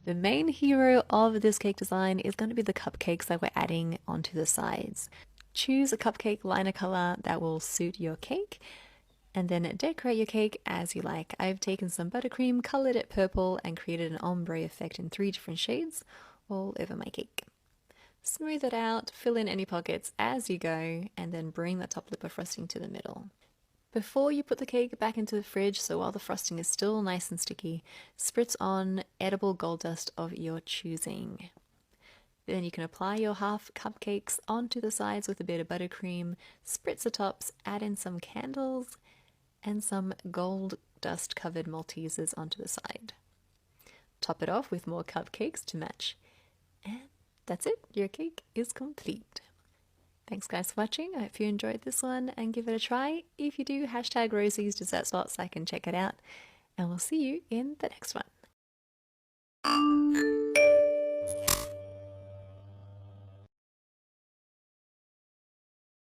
The main hero of this cake design is going to be the cupcakes that we're adding onto the sides. Choose a cupcake liner color that will suit your cake and then decorate your cake as you like. I've taken some buttercream, colored it purple, and created an ombre effect in 3 different shades all over my cake. Smooth it out, fill in any pockets as you go, and then bring the top lip of frosting to the middle. Before you put the cake back into the fridge, so while the frosting is still nice and sticky, spritz on edible gold dust of your choosing. Then you can apply your half cupcakes onto the sides with a bit of buttercream, spritz the tops, add in some candles, and some gold dust covered Maltesers onto the side. Top it off with more cupcakes to match. And that's it, your cake is complete. Thanks guys for watching. I hope you enjoyed this one and give it a try. If you do, hashtag Rosie's Dessert Spot so I can check it out. And we'll see you in the next one.